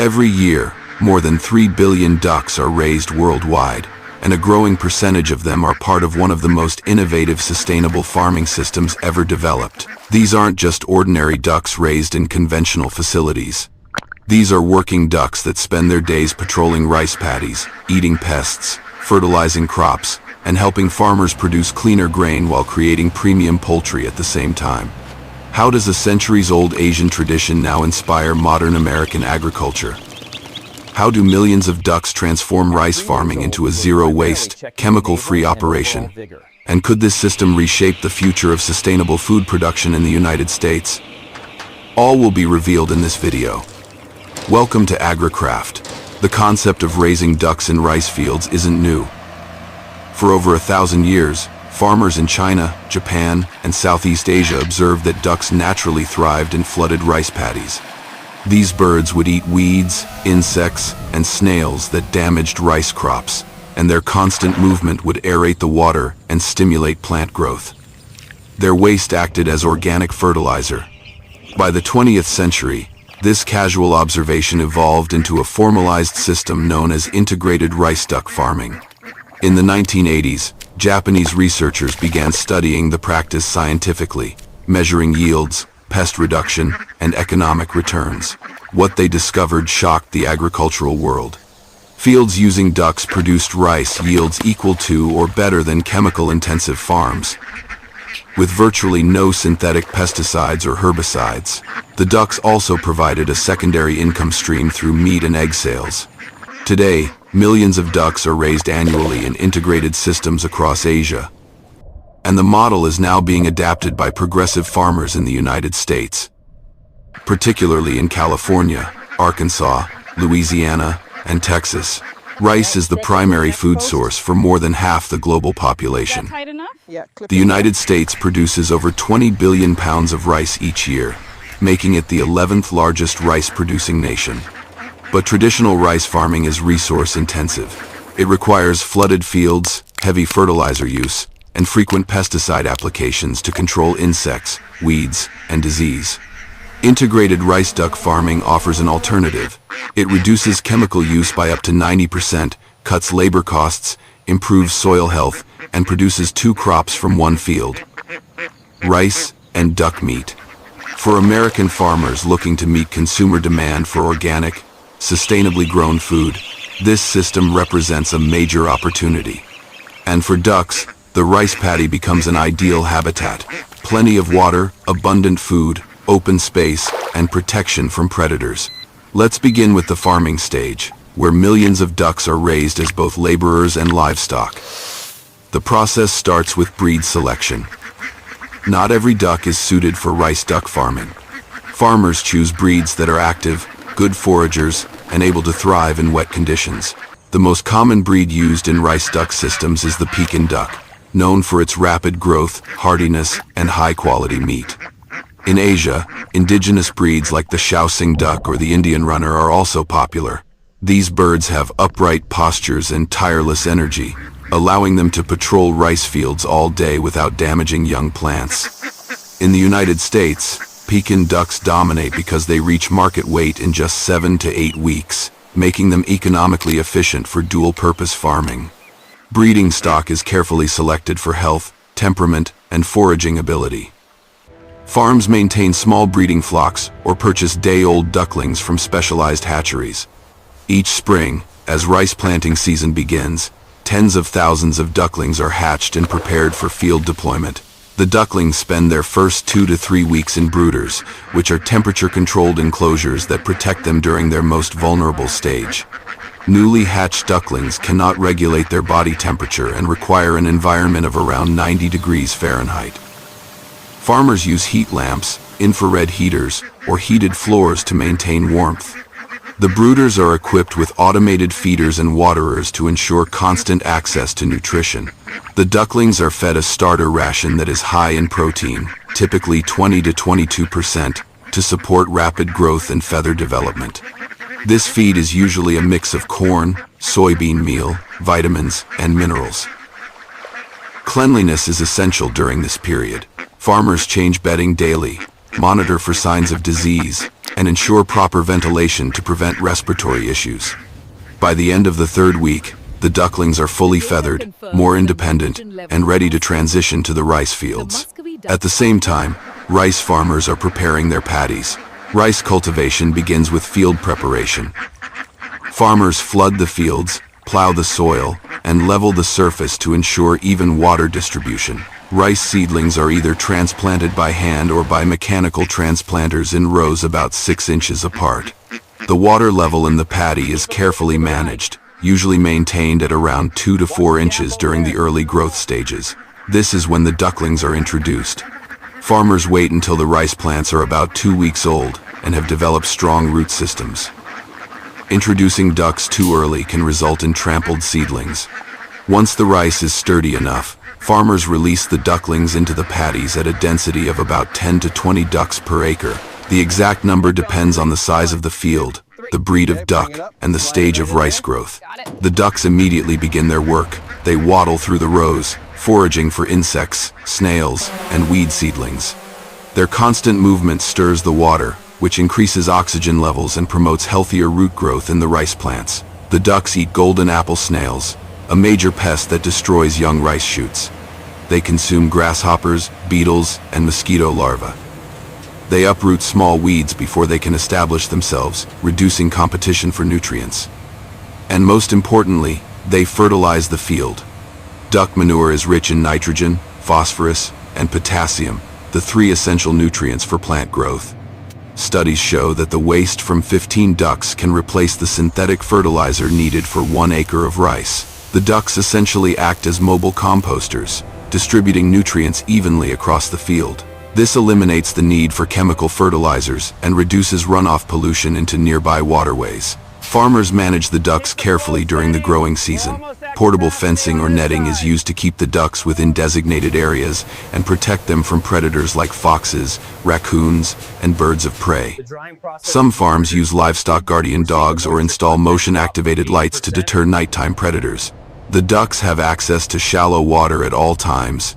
Every year, more than 3 billion ducks are raised worldwide, and a growing percentage of them are part of one of the most innovative sustainable farming systems ever developed. These aren't just ordinary ducks raised in conventional facilities. These are working ducks that spend their days patrolling rice paddies, eating pests, fertilizing crops, and helping farmers produce cleaner grain while creating premium poultry at the same time. How does a centuries-old Asian tradition now inspire modern American agriculture? How do millions of ducks transform rice farming into a zero-waste, chemical-free operation? And could this system reshape the future of sustainable food production in the United States? All will be revealed in this video. Welcome to AgriCraft. The concept of raising ducks in rice fields isn't new. For over 1,000 years, farmers in China, Japan, and Southeast Asia observed that ducks naturally thrived in flooded rice paddies. These birds would eat weeds, insects, and snails that damaged rice crops, and their constant movement would aerate the water and stimulate plant growth. Their waste acted as organic fertilizer. By the 20th century, this casual observation evolved into a formalized system known as integrated rice duck farming. In the 1980s, Japanese researchers began studying the practice scientifically, measuring yields, pest reduction, and economic returns. What they discovered shocked the agricultural world. Fields using ducks produced rice yields equal to or better than chemical-intensive farms. With virtually no synthetic pesticides or herbicides, the ducks also provided a secondary income stream through meat and egg sales. Today, millions of ducks are raised annually in integrated systems across Asia, and the model is now being adapted by progressive farmers in the United States, particularly in California, Arkansas, Louisiana, and Texas. Rice is the primary food source for more than half the global population. The United States produces over 20 billion pounds of rice each year, making it the 11th largest rice-producing nation. But traditional rice farming is resource-intensive. It requires flooded fields, heavy fertilizer use, and frequent pesticide applications to control insects, weeds, and disease. Integrated rice duck farming offers an alternative. It reduces chemical use by up to 90%, cuts labor costs, improves soil health, and produces 2 crops from 1 field: rice and duck meat. For American farmers looking to meet consumer demand for organic, sustainably grown food, this system represents a major opportunity. And for ducks, the rice paddy becomes an ideal habitat. Plenty of water, abundant food, open space, and protection from predators. Let's begin with the farming stage, where millions of ducks are raised as both laborers and livestock. The process starts with breed selection. Not every duck is suited for rice duck farming. Farmers choose breeds that are active, good foragers, and able to thrive in wet conditions. The most common breed used in rice duck systems is the Pekin duck, known for its rapid growth, hardiness, and high-quality meat. In Asia, indigenous breeds like the Shaoxing duck or the Indian runner are also popular. These birds have upright postures and tireless energy, allowing them to patrol rice fields all day without damaging young plants. In the United States, Pekin ducks dominate because they reach market weight in just 7 to 8 weeks, making them economically efficient for dual-purpose farming. Breeding stock is carefully selected for health, temperament, and foraging ability. Farms maintain small breeding flocks or purchase day-old ducklings from specialized hatcheries. Each spring, as rice planting season begins, tens of thousands of ducklings are hatched and prepared for field deployment. The ducklings spend their first 2 to 3 weeks in brooders, which are temperature-controlled enclosures that protect them during their most vulnerable stage. Newly hatched ducklings cannot regulate their body temperature and require an environment of around 90 degrees Fahrenheit. Farmers use heat lamps, infrared heaters, or heated floors to maintain warmth. The brooders are equipped with automated feeders and waterers to ensure constant access to nutrition. The ducklings are fed a starter ration that is high in protein, typically 20 to 22%, to support rapid growth and feather development. This feed is usually a mix of corn, soybean meal, vitamins, and minerals. Cleanliness is essential during this period. Farmers change bedding daily, monitor for signs of disease, and ensure proper ventilation to prevent respiratory issues. By the end of the third week, the ducklings are fully feathered, more independent, and ready to transition to the rice fields. At the same time, rice farmers are preparing their paddies. Rice cultivation begins with field preparation. Farmers flood the fields, plow the soil, and level the surface to ensure even water distribution. Rice seedlings are either transplanted by hand or by mechanical transplanters in rows about 6 inches apart. The water level in the paddy is carefully managed, usually maintained at around 2 to 4 inches during the early growth stages. This is when the ducklings are introduced. Farmers wait until the rice plants are about 2 weeks old and have developed strong root systems. Introducing ducks too early can result in trampled seedlings. Once the rice is sturdy enough, farmers release the ducklings into the paddies at a density of about 10 to 20 ducks per acre. The exact number depends on the size of the field, the breed of duck, and the stage of rice growth. The ducks immediately begin their work. They waddle through the rows, foraging for insects, snails, and weed seedlings. Their constant movement stirs the water, which increases oxygen levels and promotes healthier root growth in the rice plants. The ducks eat golden apple snails, a major pest that destroys young rice shoots. They consume grasshoppers, beetles, and mosquito larvae. They uproot small weeds before they can establish themselves, reducing competition for nutrients. And most importantly, they fertilize the field. Duck manure is rich in nitrogen, phosphorus, and potassium, the 3 essential nutrients for plant growth. Studies show that the waste from 15 ducks can replace the synthetic fertilizer needed for 1 acre of rice. The ducks essentially act as mobile composters, distributing nutrients evenly across the field. This eliminates the need for chemical fertilizers and reduces runoff pollution into nearby waterways. Farmers manage the ducks carefully during the growing season. Portable fencing or netting is used to keep the ducks within designated areas and protect them from predators like foxes, raccoons, and birds of prey. Some farms use livestock guardian dogs or install motion-activated lights to deter nighttime predators. The ducks have access to shallow water at all times,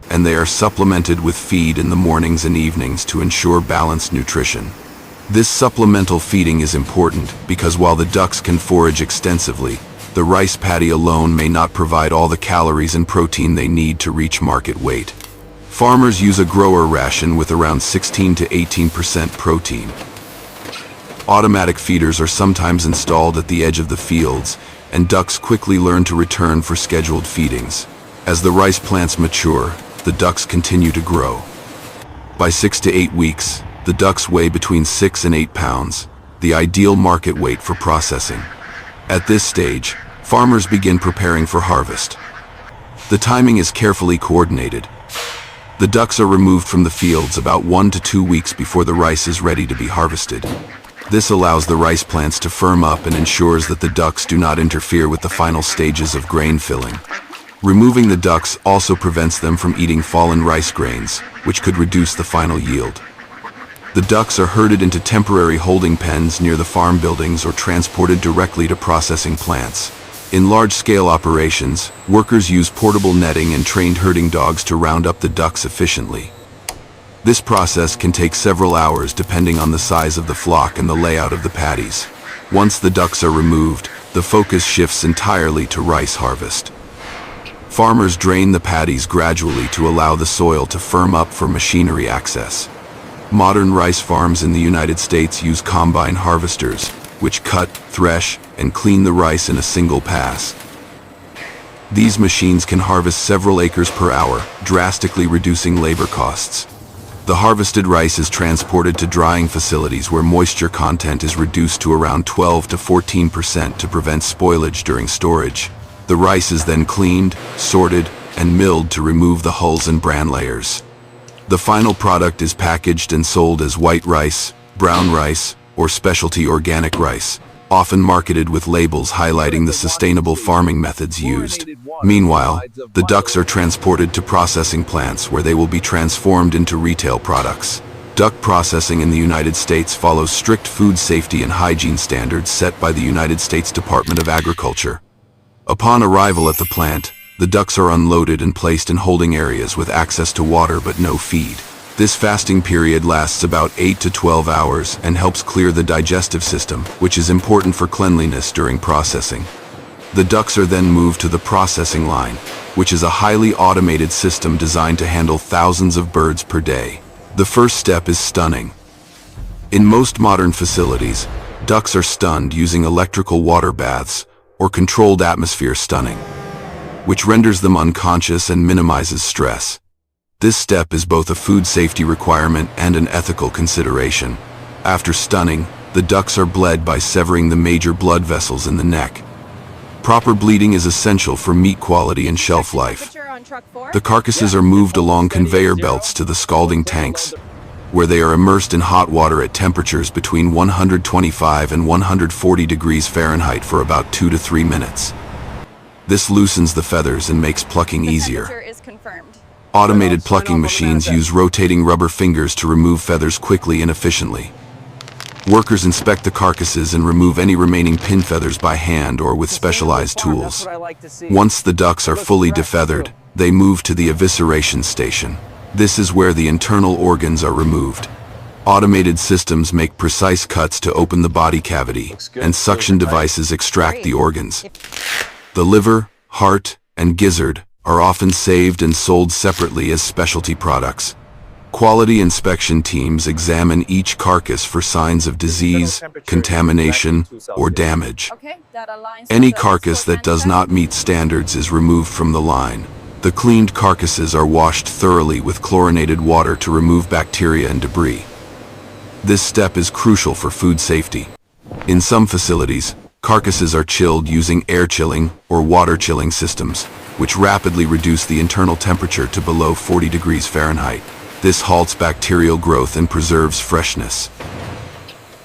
and they are supplemented with feed in the mornings and evenings to ensure balanced nutrition. This supplemental feeding is important because while the ducks can forage extensively, the rice paddy alone may not provide all the calories and protein they need to reach market weight. Farmers use a grower ration with around 16 to 18% protein. Automatic feeders are sometimes installed at the edge of the fields, and ducks quickly learn to return for scheduled feedings. As the rice plants mature, the ducks continue to grow. By 6 to 8 weeks, the ducks weigh between 6 and 8 pounds, the ideal market weight for processing. At this stage, farmers begin preparing for harvest. The timing is carefully coordinated. The ducks are removed from the fields about 1 to 2 weeks before the rice is ready to be harvested. This allows the rice plants to firm up and ensures that the ducks do not interfere with the final stages of grain filling. Removing the ducks also prevents them from eating fallen rice grains, which could reduce the final yield. The ducks are herded into temporary holding pens near the farm buildings or transported directly to processing plants. In large-scale operations, workers use portable netting and trained herding dogs to round up the ducks efficiently. This process can take several hours depending on the size of the flock and the layout of the paddies. Once the ducks are removed, the focus shifts entirely to rice harvest. Farmers drain the paddies gradually to allow the soil to firm up for machinery access. Modern rice farms in the United States use combine harvesters, which cut, thresh, and clean the rice in a single pass. These machines can harvest several acres per hour, drastically reducing labor costs. The harvested rice is transported to drying facilities where moisture content is reduced to around 12 to 14% to prevent spoilage during storage. The rice is then cleaned, sorted, and milled to remove the hulls and bran layers. The final product is packaged and sold as white rice, brown rice, or specialty organic rice, often marketed with labels highlighting the sustainable farming methods used. Meanwhile, the ducks are transported to processing plants where they will be transformed into retail products. Duck processing in the United States follows strict food safety and hygiene standards set by the United States Department of Agriculture. Upon arrival at the plant, the ducks are unloaded and placed in holding areas with access to water but no feed. This fasting period lasts about 8 to 12 hours and helps clear the digestive system, which is important for cleanliness during processing. The ducks are then moved to the processing line, which is a highly automated system designed to handle thousands of birds per day. The first step is stunning. In most modern facilities, ducks are stunned using electrical water baths or controlled atmosphere stunning, which renders them unconscious and minimizes stress. This step is both a food safety requirement and an ethical consideration. After stunning, the ducks are bled by severing the major blood vessels in the neck. Proper bleeding is essential for meat quality and shelf life. The carcasses are moved along conveyor belts to the scalding tanks, where they are immersed in hot water at temperatures between 125 and 140 degrees Fahrenheit for about 2 to 3 minutes. This loosens the feathers and makes plucking easier. Automated plucking machines use rotating rubber fingers to remove feathers quickly and efficiently. Workers inspect the carcasses and remove any remaining pin feathers by hand or with specialized tools. Once the ducks are fully defeathered, they move to the evisceration station. This is where the internal organs are removed. Automated systems make precise cuts to open the body cavity, and suction devices extract the organs. The liver, heart, and gizzard are often saved and sold separately as specialty products. Quality inspection teams examine each carcass for signs of disease, contamination, or damage. Any carcass that does not meet standards is removed from the line. The cleaned carcasses are washed thoroughly with chlorinated water to remove bacteria and debris. This step is crucial for food safety. In some facilities, carcasses are chilled using air chilling or water chilling systems, which rapidly reduce the internal temperature to below 40 degrees Fahrenheit. This halts bacterial growth and preserves freshness.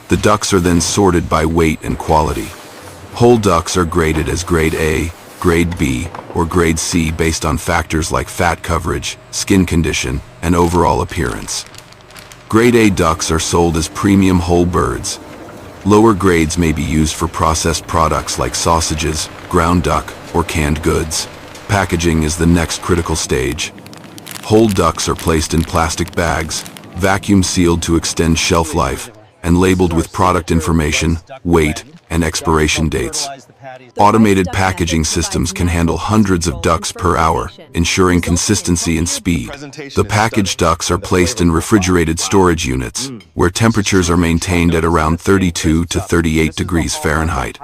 The ducks are then sorted by weight and quality. Whole ducks are graded as Grade A, Grade B, or Grade C based on factors like fat coverage, skin condition, and overall appearance. Grade A ducks are sold as premium whole birds. Lower grades may be used for processed products like sausages, ground duck, or canned goods. Packaging is the next critical stage. Whole ducks are placed in plastic bags, vacuum sealed to extend shelf life, and labeled with product information, weight, and expiration dates. Automated packaging systems can handle hundreds of ducks per hour, ensuring consistency and speed. The packaged ducks are placed in refrigerated storage units, where temperatures are maintained at around 32 to 38 degrees Fahrenheit.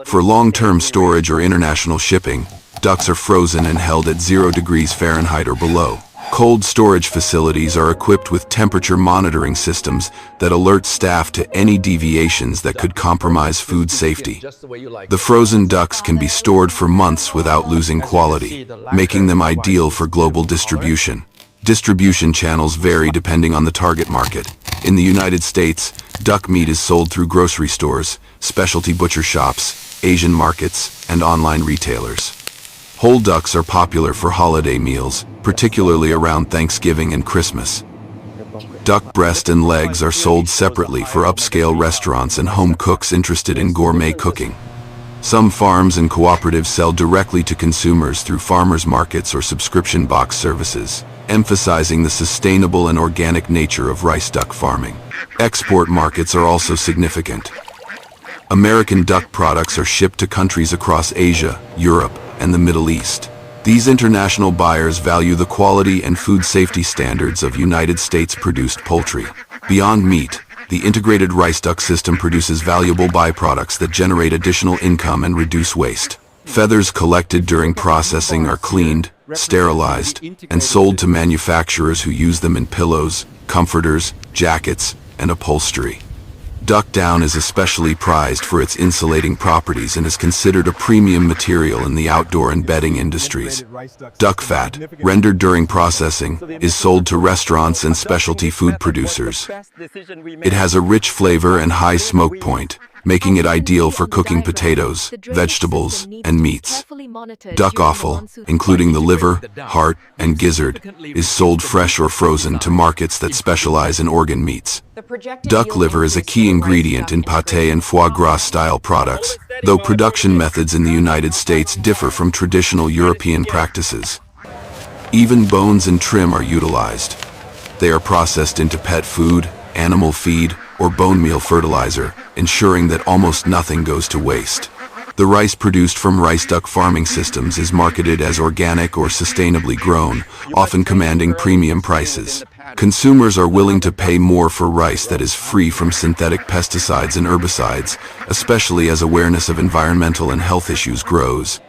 For long-term storage or international shipping, ducks are frozen and held at 0 degrees Fahrenheit or below. Cold storage facilities are equipped with temperature monitoring systems that alert staff to any deviations that could compromise food safety. The frozen ducks can be stored for months without losing quality, making them ideal for global distribution. Distribution channels vary depending on the target market. In the United States, duck meat is sold through grocery stores, specialty butcher shops, Asian markets, and online retailers. Whole ducks are popular for holiday meals, particularly around Thanksgiving and Christmas. Duck breast and legs are sold separately for upscale restaurants and home cooks interested in gourmet cooking. Some farms and cooperatives sell directly to consumers through farmers markets or subscription box services, emphasizing the sustainable and organic nature of rice duck farming. Export markets are also significant. American duck products are shipped to countries across Asia, Europe, and the Middle East. These international buyers value the quality and food safety standards of United States-produced poultry. Beyond meat, the integrated rice duck system produces valuable byproducts that generate additional income and reduce waste. Feathers collected during processing are cleaned, sterilized, and sold to manufacturers who use them in pillows, comforters, jackets, and upholstery. Duck down is especially prized for its insulating properties and is considered a premium material in the outdoor and bedding industries. Duck fat, rendered during processing, is sold to restaurants and specialty food producers. It has a rich flavor and high smoke point, making it ideal for cooking potatoes, vegetables, and meats. Duck offal, including the liver, heart, and gizzard, is sold fresh or frozen to markets that specialize in organ meats. Duck liver is a key ingredient in pâté and foie gras style products, though production methods in the United States differ from traditional European practices. Even bones and trim are utilized. They are processed into pet food, animal feed, or bone meal fertilizer, ensuring that almost nothing goes to waste. The rice produced from rice duck farming systems is marketed as organic or sustainably grown, often commanding premium prices. Consumers are willing to pay more for rice that is free from synthetic pesticides and herbicides, especially as awareness of environmental and health issues grows.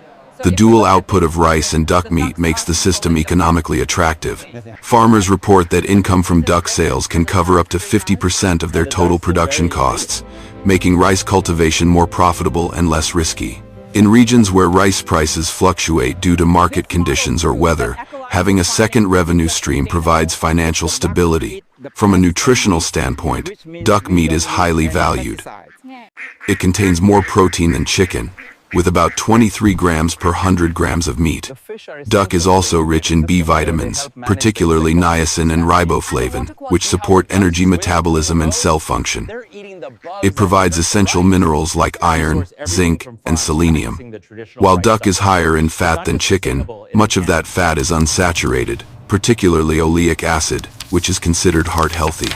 The dual output of rice and duck meat makes the system economically attractive. Farmers report that income from duck sales can cover up to 50% of their total production costs, making rice cultivation more profitable and less risky. In regions where rice prices fluctuate due to market conditions or weather, having a second revenue stream provides financial stability. From a nutritional standpoint, duck meat is highly valued. It contains more protein than chicken, with about 23 grams per 100 grams of meat. Duck is also rich in B vitamins, particularly niacin and riboflavin, which support energy metabolism and cell function. It provides essential minerals like iron, zinc, and selenium. While duck is higher in fat than chicken, much of that fat is unsaturated, particularly oleic acid, which is considered heart healthy.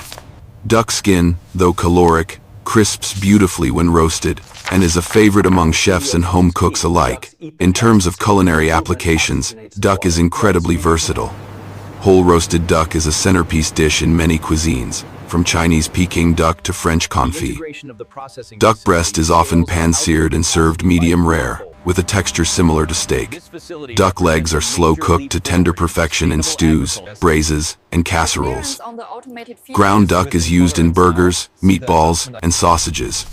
Duck skin, though caloric, crisps beautifully when roasted, and is a favorite among chefs and home cooks alike. In terms of culinary applications, duck is incredibly versatile. Whole roasted duck is a centerpiece dish in many cuisines, from Chinese Peking duck to French confit. Duck breast is often pan-seared and served medium rare, with a texture similar to steak. Duck legs are slow-cooked to tender perfection in stews, braises, and casseroles. Ground duck is used in burgers, meatballs, and sausages,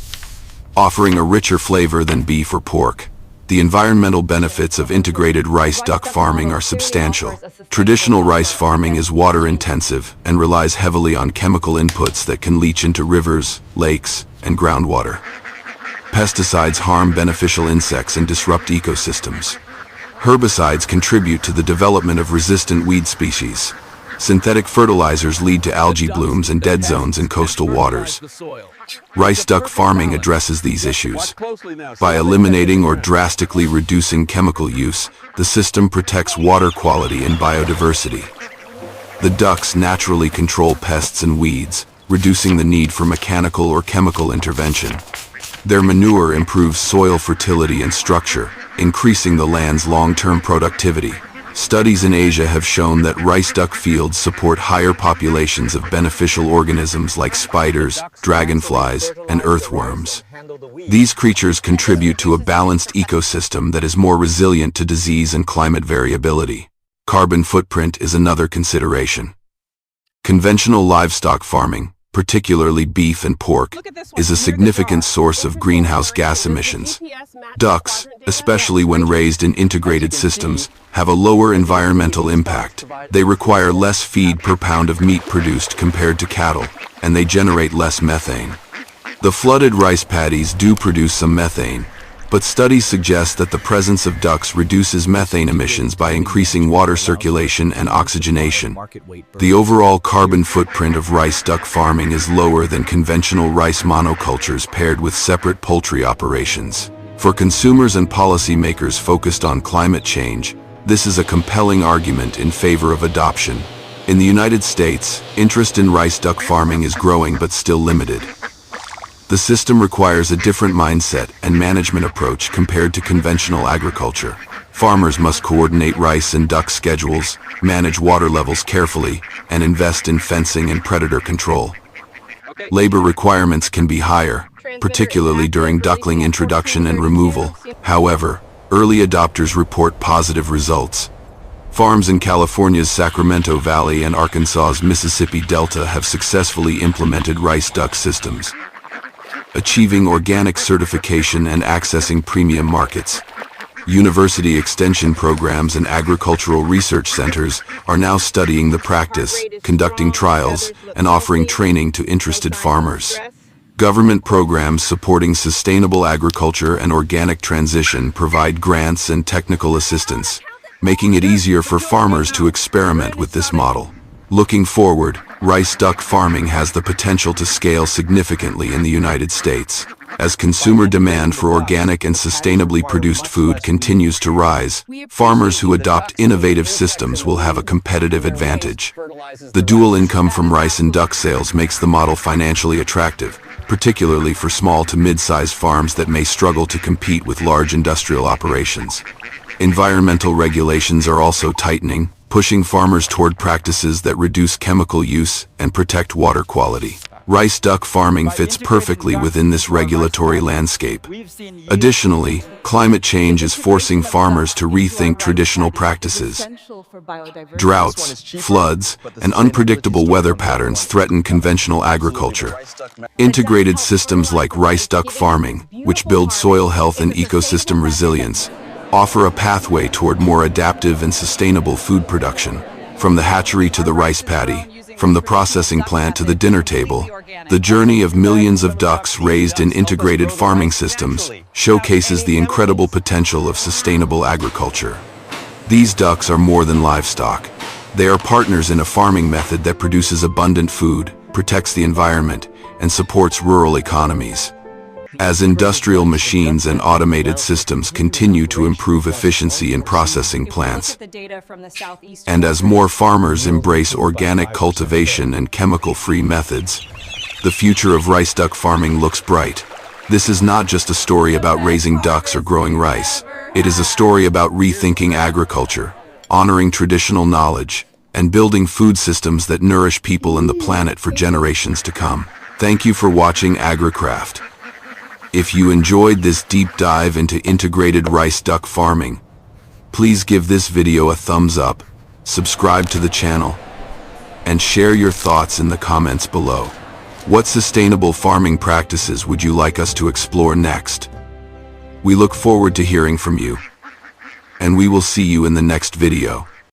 offering a richer flavor than beef or pork. The environmental benefits of integrated rice duck farming are substantial. Traditional rice farming is water-intensive and relies heavily on chemical inputs that can leach into rivers, lakes, and groundwater. Pesticides harm beneficial insects and disrupt ecosystems. Herbicides contribute to the development of resistant weed species. Synthetic fertilizers lead to algae blooms and dead zones in coastal waters. Rice duck farming addresses these issues. By eliminating or drastically reducing chemical use, the system protects water quality and biodiversity. The ducks naturally control pests and weeds, reducing the need for mechanical or chemical intervention. Their manure improves soil fertility and structure, increasing the land's long-term productivity. Studies in Asia have shown that rice duck fields support higher populations of beneficial organisms like spiders, dragonflies, and earthworms. These creatures contribute to a balanced ecosystem that is more resilient to disease and climate variability. Carbon footprint is another consideration. Conventional livestock farming, particularly beef and pork, is a significant source of greenhouse gas emissions. Ducks, especially when raised in integrated systems, have a lower environmental impact. They require less feed per pound of meat produced compared to cattle, and they generate less methane. The flooded rice paddies do produce some methane, but studies suggest that the presence of ducks reduces methane emissions by increasing water circulation and oxygenation. The overall carbon footprint of rice duck farming is lower than conventional rice monocultures paired with separate poultry operations. For consumers and policymakers focused on climate change, this is a compelling argument in favor of adoption. In the United States, interest in rice duck farming is growing but still limited. The system requires a different mindset and management approach compared to conventional agriculture. Farmers must coordinate rice and duck schedules, manage water levels carefully, and invest in fencing and predator control. Labor requirements can be higher, particularly during duckling introduction and removal. However, early adopters report positive results. Farms in California's Sacramento Valley and Arkansas's Mississippi Delta have successfully implemented rice duck systems, achieving organic certification and accessing premium markets. University extension programs and agricultural research centers are now studying the practice, conducting trials, and offering training to interested farmers. Government programs supporting sustainable agriculture and organic transition provide grants and technical assistance, making it easier for farmers to experiment with this model. Looking forward, rice duck farming has the potential to scale significantly in the United States. As consumer demand for organic and sustainably produced food continues to rise, farmers who adopt innovative systems will have a competitive advantage. The dual income from rice and duck sales makes the model financially attractive, particularly for small to mid-sized farms that may struggle to compete with large industrial operations. Environmental regulations are also tightening, pushing farmers toward practices that reduce chemical use and protect water quality. Rice duck farming fits perfectly within this regulatory landscape. Additionally, climate change is forcing farmers to rethink traditional practices. Droughts, floods, and unpredictable weather patterns threaten conventional agriculture. Integrated systems like rice duck farming, which build soil health and ecosystem resilience, offer a pathway toward more adaptive and sustainable food production. From the hatchery to the rice paddy, from the processing plant to the dinner table, the journey of millions of ducks raised in integrated farming systems showcases the incredible potential of sustainable agriculture. These ducks are more than livestock. They are partners in a farming method that produces abundant food, protects the environment, and supports rural economies. As industrial machines and automated systems continue to improve efficiency in processing plants, and as more farmers embrace organic cultivation and chemical-free methods, the future of rice duck farming looks bright. This is not just a story about raising ducks or growing rice. It is a story about rethinking agriculture, honoring traditional knowledge, and building food systems that nourish people and the planet for generations to come. Thank you for watching AgriCraft. If you enjoyed this deep dive into integrated rice duck farming, please give this video a thumbs up, subscribe to the channel, and share your thoughts in the comments below. What sustainable farming practices would you like us to explore next? We look forward to hearing from you, and we will see you in the next video.